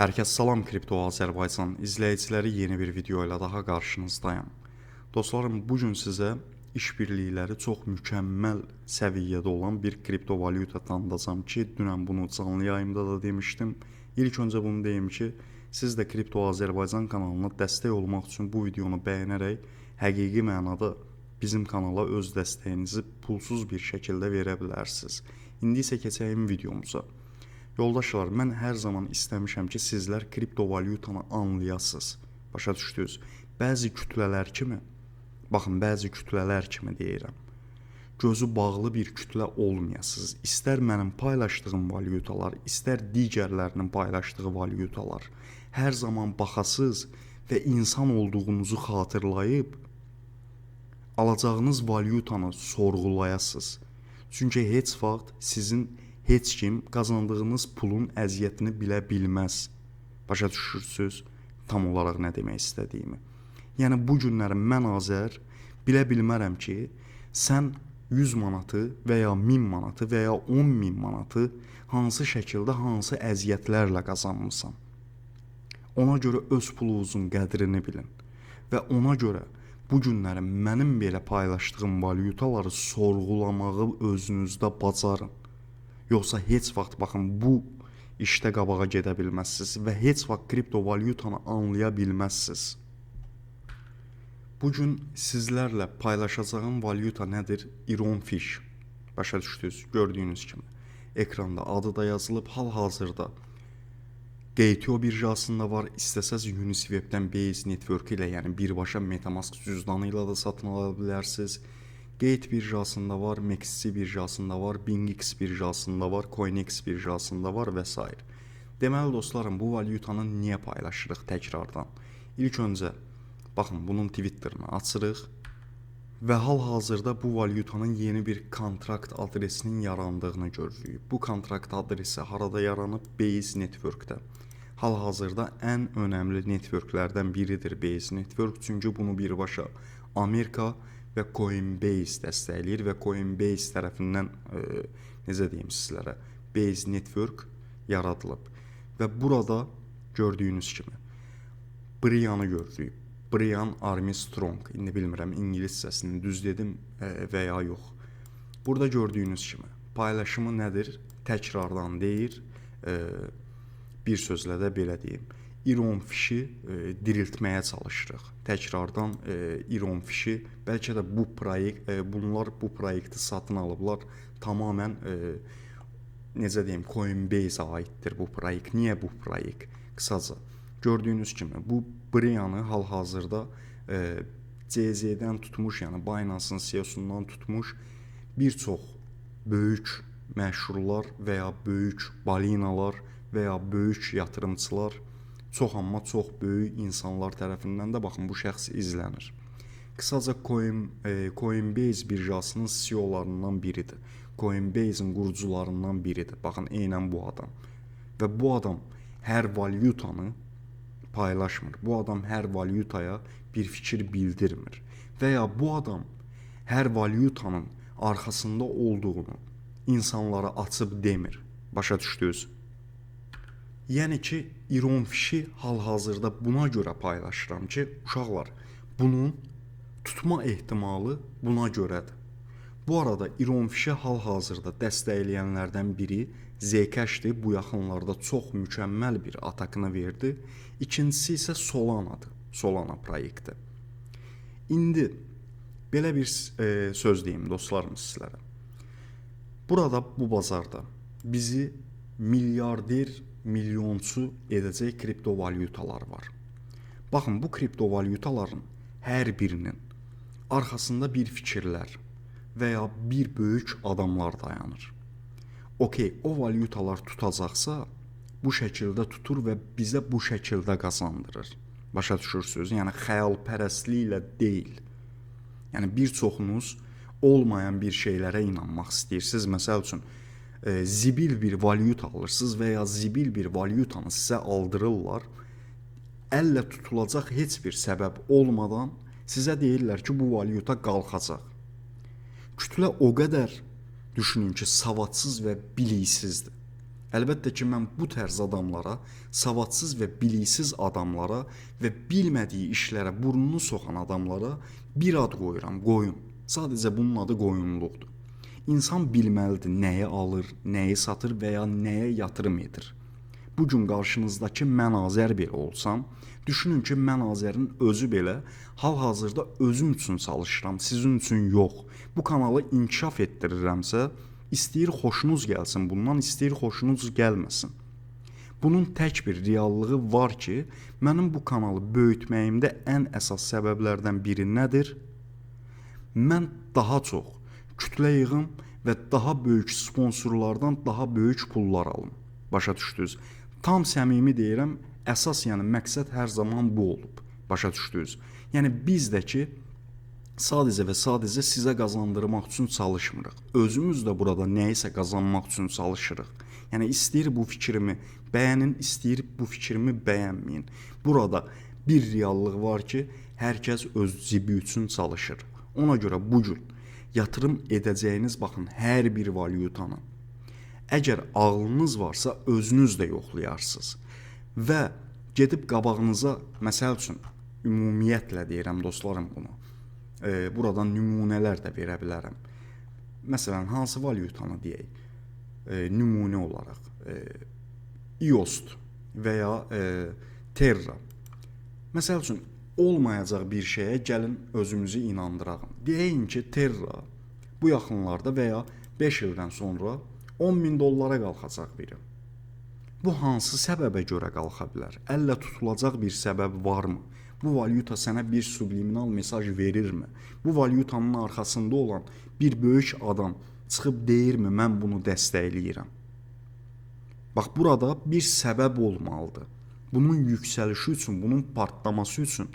Hər kəs salam Kripto Azərbaycan izləyiciləri yeni bir video ilə daha qarşınızdayım. Dostlarım, bu gün sizə işbirlikləri çox mükəmməl səviyyədə olan bir kriptovalyuta tanıdacağam ki, dünən bunu canlı yayımda da demişdim. İlk öncə bunu deyim ki, siz də Kripto Azərbaycan kanalına dəstək olmaq üçün bu videonu bəyənərək həqiqi mənada bizim kanala öz dəstəyinizi pulsuz bir şəkildə verə bilərsiniz. İndi isə keçəyim videomuza. Yoldaşlar, mən hər zaman istəmişəm ki, sizlər kriptovalyutanı anlayasınız. Başa düşdünüz? Bəzi kütlələr kimi, baxın, bəzi kütlələr kimi deyirəm. Gözü bağlı bir kütlə olmayasınız. İstər mənim paylaşdığım valyutalar, istər digərlərinin paylaşdığı valyutalar. Hər zaman baxasınız və insan olduğunuzu xatırlayıb alacağınız valyutanı sorğulayasınız. Çünki heç vaxt sizin heç kim qazandığınız pulun əziyyətini bilə bilməz. Başa düşürsünüz tam olaraq nə demək istədiyimi. Yəni bu günləri mən Azər bilə bilmərəm ki, sən 100 manatı və ya 1000 manatı və ya 10.000 manatı hansı şəkildə, hansı əziyyətlərlə qazanmısan. Ona görə öz pulunuzun qədrini bilin və ona görə bu günləri mənim belə paylaşdığım valyutaları sorğulamağı özünüzdə bacarın. Yoxsa heç vaxt baxın bu işdə qabağa gedə bilməzsiniz və heç vaxt kriptovalyutanı anlaya bilməzsiniz. Bugün sizlərlə paylaşacağım valyuta nədir? Ironfish. Başa düşdünüz, gördüyünüz kimi. Ekranda adı da yazılıb, hal-hazırda Gate.io birjasında var. İstəsəz Unisweb'dən Base Network ilə, yəni birbaşa Metamask cüzdanı ilə də satın ala bilərsiniz. Gate birjasında var, MEXC birjasında var, BingX birjasında var, CoinEx birjasında var və s. Deməli dostlarım, bu valyutanı niyə paylaşırıq təkrardan? İlk öncə, baxın, bunun Twitter'ını açırıq və hal-hazırda bu valyutanın yeni bir kontrakt adresinin yarandığını görürük. Bu kontrakt adresi harada yaranıb? Base Network'də. Hal-hazırda ən önəmli networklərdən biridir Base Network, çünki bunu birbaşa Amerika və Coinbase dəstəkləyir və Coinbase tərəfindən necə deyim sizlərə, Base Network yaradılıb. Və burada gördüyünüz kimi Brian'ı görürük. Brian Armstrong. İndi bilmirəm ingiliscəsini düz dedim və ya yox. Burada gördüyünüz kimi paylaşımı nədir? Təkrardan deyir. Bir sözlə də belə deyim. Ironfish'i diriltməyə çalışırıq. Təkrardan Ironfish'i, bəlkə də bunlar bu proyekti satın alıblar. Tamamən necə deyim, Coinbase-ə aiddir bu proyekt. Niyə bu proyekt? Qısaca gördüyünüz kimi bu Brian'ı hal-hazırda CZ-dən tutmuş, yəni Binance'ın CEO-sundan tutmuş bir çox böyük məşhurlar və ya böyük balinalar və ya böyük yatırımçılar, çox amma çox böyük insanlar tərəfindən də baxın bu şəxs izlənir. Qısaca Coinbase birjasının CEO-larından biridir. Coinbase-in qurucularından biridir. Baxın, eynən bu adam. Və bu adam hər valyutanı paylaşmır. Bu adam hər valyutaya bir fikir bildirmir. Və ya bu adam hər valyutanın arxasında olduğunu insanlara açıb demir. Başa düşdünüz? Yəni ki, Ironfish'i hal-hazırda buna görə paylaşıram ki, uşaqlar, bunun tutma ehtimalı buna görədir. Bu arada Ironfish'i hal-hazırda dəstəkləyənlərdən biri Zcash-dir. Bu yaxınlarda çox mükəmməl bir atakını verdi. İkincisi isə Solana'dır. Solana proyekti. İndi belə bir söz deyim dostlarım sizlərə. Burada bu bazarda bizi milyonçu edəcək kriptovalyutalar var. Baxın, bu kriptovalyutaların hər birinin arxasında bir fikirlər və ya bir böyük adamlar dayanır. Okey, o valyutalar tutacaqsa bu şəkildə tutur və bizə bu şəkildə qazandırır. Başa düşürsünüz? Yəni xəyalpərəstliklə deyil. Yəni bir çoxunuz olmayan bir şeylərə inanmaq istəyirsiniz. Məsəl üçün zibil bir valyuta alırsınız və ya zibil bir valyutanı sizə aldırırlar. Əllə tutulacaq heç bir səbəb olmadan sizə deyirlər ki, bu valyuta qalxacaq. Kütlə o qədər düşünün ki, savadsız və biliksizdir. Əlbəttə ki, mən bu tərz adamlara, savadsız və biliksiz adamlara və bilmədiyi işlərə burnunu soxan adamlara bir ad qoyuram, qoyun. Sadəcə bunun adı qoyunluqdur. İnsan bilməlidir nəyi alır, nəyi satır və ya nəyə yatırım edir. Bu gün qarşınızdakı mən Azər belə olsam, düşünün ki, mən Azərin özü belə hal-hazırda özüm üçün çalışıram, sizin üçün yox. Bu kanalı inkişaf etdirirəmsə, istəyir xoşunuz gəlsin bundan, istəyir xoşunuz gəlməsin. Bunun tək bir reallığı var ki, mənim bu kanalı böyütməyimdə ən əsas səbəblərdən biri nədir? Mən daha çox kütlə yığım və daha böyük sponsorlardan daha böyük pullar alım. Başa düşdünüz? Tam səmimi deyirəm, əsas yəni məqsəd hər zaman bu olub. Başa düşdünüz? Yəni biz də ki, sadəcə və sadəcə sizə qazandırmaq üçün çalışmırıq. Özümüz də burada nəyisə qazanmaq üçün çalışırıq. Yəni istəyir bu fikrimi bəyənin, istəyir bu fikrimi bəyənməyin. Burada bir reallıq var ki, hər kəs öz cibi üçün çalışır. Ona görə bu gün yatırım edəcəyiniz baxın hər bir valyutanı əgər ağlınız varsa özünüz də yoxlayarsınız və gedib qabağınıza, məsəl üçün ümumiyyətlə deyirəm dostlarım bunu. Buradan nümunələr də verə bilərəm. Məsələn, hansı valyutanı deyək? Nümunə olaraq IOST və ya Terra. Məsəl üçün olmayacaq bir şeyə gəlin özümüzü inandıraq. Deyin ki, Terra bu yaxınlarda və ya 5 ildən sonra $10.000 qalxacaq biri. Bu hansı səbəbə görə qalxa bilər? Əllə tutulacaq bir səbəb varmı? Bu valyuta sənə bir subliminal mesaj verirmi? Bu valyutanın arxasında olan bir böyük adam çıxıb deyirmi, mən bunu dəstəkləyirəm? Bax, burada bir səbəb olmalıdır. Bunun yüksəlişi üçün, bunun partlaması üçün,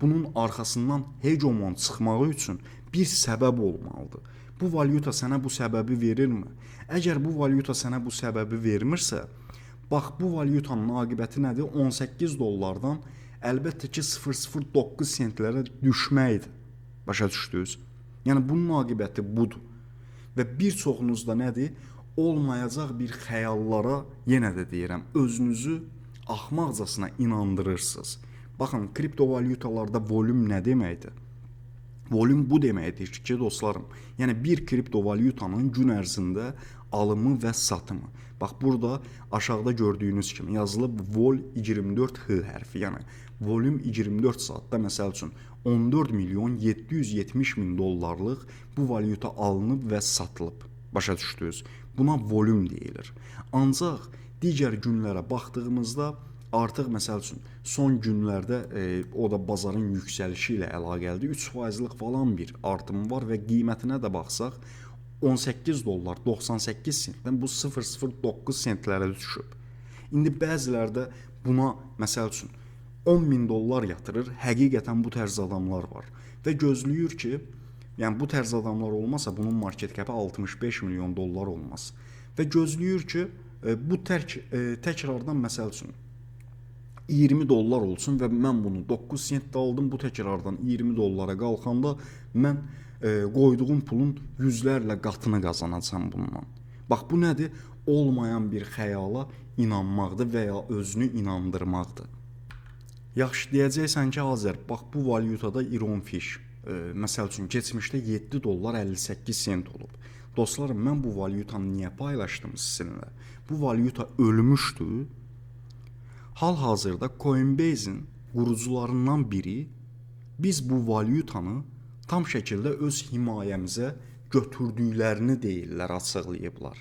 bunun arxasından hegemon çıxmağı üçün bir səbəb olmalıdır. Bu valyuta sənə bu səbəbi verirmi? Əgər bu valyuta sənə bu səbəbi vermirsə, bax, bu valyutanın aqibəti nədir? $18-dan əlbəttə ki 0,09 sentlərə düşməkdir. Başa düşdünüz? Yəni bunun aqibəti budur. Və bir çoxunuzda nədir? Olmayacaq bir xəyallara, yenə də deyirəm, özünüzü axmaqcasına inandırırsınız. Baxın, kriptovalyutalarda volüm nə deməkdir? Volüm bu deməkdir ki, dostlarım, yəni bir kriptovalyutanın gün ərzində alımı və satımı. Bax, burada aşağıda gördüyünüz kimi yazılıb vol 24H hərfi, yəni volüm 24 saatda məsəl üçün 14.770.000 bu valyuta alınıb və satılıb. Başa düşdünüz? Buna volüm deyilir. Ancaq digər günlərə baxdığımızda artıq məsəl üçün son günlərdə o da bazarın yüksəlişi ilə əlaqəlidir. 3%-lıq falan bir artım var və qiymətinə də baxsaq $18.98 sentdən bu 0,09 sentlərə düşüb. İndi bəzilərdə buna məsəl üçün $10.000 yatırır. Həqiqətən bu tərz adamlar var və gözləyir ki, yəni bu tərz adamlar olmasa bunun market capı $65 milyon olmaz. Və gözləyir ki, bu təkrardan məsəl üçün $20 olsun və mən bunu 9 sentdə aldım, bu təkrardan $20 qalxanda mən qoyduğum pulun yüzlərlə qatını qazanacam bundan. Bax, bu nədir? Olmayan bir xəyala inanmaqdır və ya özünü inandırmaqdır. Yaxşı, deyəcəksən ki, Azər, bax bu valyutada Ironfish, məsəl üçün keçmişdə $7.58 olub. Dostlarım, mən bu valyutanı niyə paylaşdım sizinlə? Bu valyuta ölmüşdü. Hal-hazırda Coinbase-in qurucularından biri biz bu valyutanı tam şəkildə öz himayəmizə götürdüklərini deyirlər, açıqlayıblar.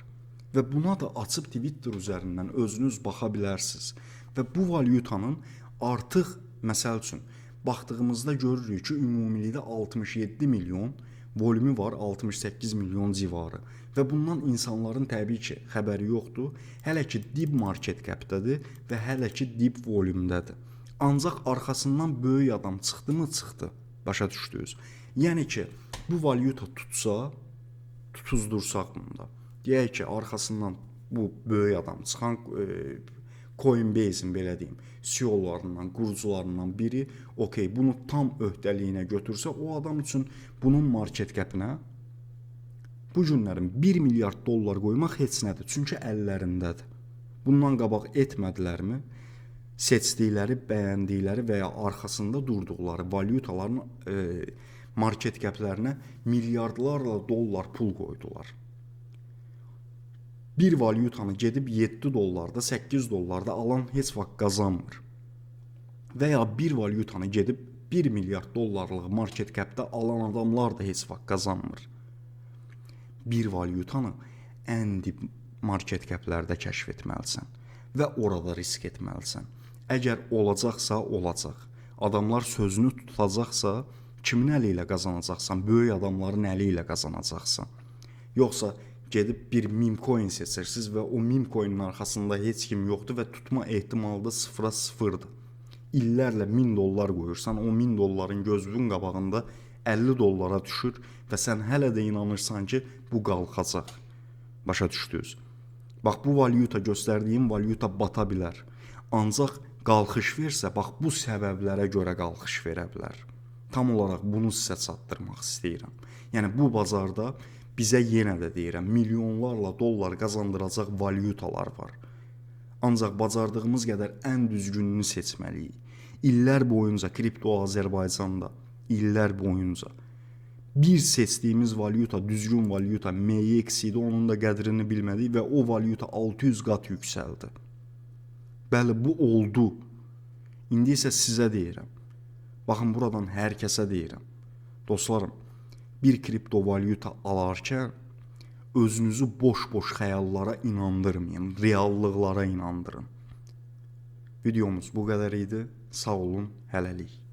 Və buna da açıb Twitter üzərindən özünüz baxa bilərsiniz. Və bu valyutanın artıq, məsəl üçün, baxdığımızda görürük ki, ümumilikdə 67 milyon volümü var, 68 milyon civarı. Və bundan insanların təbii ki, xəbəri yoxdur. Hələ ki dip market capdədir və hələ ki dip volümdədir. Ancaq arxasından böyük adam çıxdı mı? Çıxdı. Başa düşdünüz? Yəni ki, bu valyuta tutsa, tutuzdursaq bunda. Deyək ki, arxasından bu böyük adam çıxan Coinbase-in belə deyim, CEO-larından, qurucularından biri, okey, bunu tam öhdəliyinə götürsə, o adam üçün bunun market capinə bu günlərin $1 milyard qoymaq heç nədir. Çünki əllərindədir. Bundan qabaq etmədilərmi? Seçdikləri, bəyəndikləri və ya arxasında durduqları valyutaların market qəplərinə milyardlarla dollar pul qoydular. Bir valyutanı gedib 7 dollarda, 8 dollarda alan heç vaxt qazanmır. Və ya bir valyutanı gedib 1 milyard dollarlıq market qəpdə alan adamlar da heç vaxt qazanmır. Bir valyutanı ən dib market qəplərdə kəşf etməlisən və orada risk etməlisən. Əgər olacaqsa, olacaq. Adamlar sözünü tutacaqsa, kimin əli ilə qazanacaqsan? Böyük adamların əli ilə qazanacaqsan. Yoxsa gedib bir meme coin seçirsiniz və o meme coinin arxasında heç kim yoxdur və tutma ehtimalı da 0-a 0-dır. İllərlə 1000 dollar qoyursan, o 1000 dolların gözünün qabağında 50 dollara düşür və sən hələ də inanırsan ki, bu qalxacaq. Başa düşdünüz? Bax, bu valyuta, göstərdiyim valyuta bata bilər. Ancaq qalxış versə, bax, bu səbəblərə görə qalxış verə bilər. Tam olaraq bunu sizə çatdırmaq istəyirəm. Yəni, bu bazarda bizə yenə də deyirəm, milyonlarla dollar qazandıracaq valyutalar var. Ancaq bacardığımız qədər ən düzgününü seçməliyik. İllər boyunca kripto Azərbaycanda, illər boyunca bir seçdiyimiz valyuta, düzgün valyuta MX idi, onun da qədrini bilmədik və o valyuta 600 qat yüksəldi. Bəli, bu oldu. İndi isə sizə deyirəm. Baxın, buradan hər kəsə deyirəm. Dostlarım, bir kripto valyuta alarkən özünüzü boş-boş xəyallara inandırmayın, reallıqlara inandırın. Videomuz bu qədər idi. Sağ olun, hələlik.